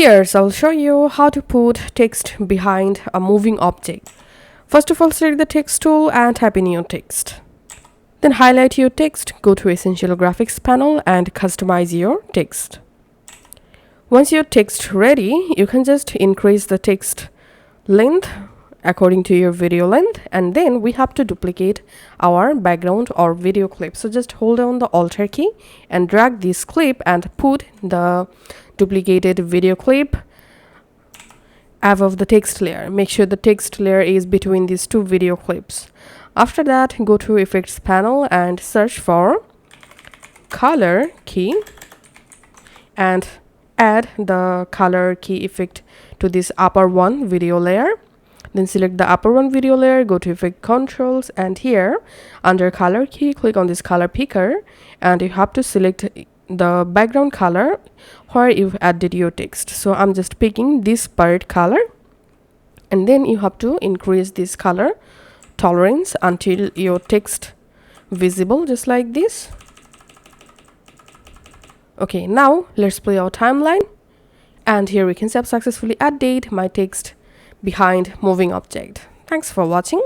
Here, so I'll show you how to put text behind a moving object. First of all, select the text tool and type in your text. Then highlight your text, go to Essential Graphics panel and customize your text. Once your text ready, you can just increase the text length according to your video length, and then we have to duplicate our background or video clip. So just hold down the Alt key and drag this clip and put the duplicated video clip above the text layer. Make sure the text layer is between these two video clips. After that, go to Effects panel and search for color key and add the color key effect to this upper one video layer. Then select the upper one video layer, go to Effect Controls, and here under color key, click on this color picker, and you have to select the background color where you've added your text. So I'm just picking this bird color, and then you have to increase this color tolerance until your text visible, just like this. Okay, now let's play our timeline, and here we can see I've successfully added my text behind moving object. Thanks for watching.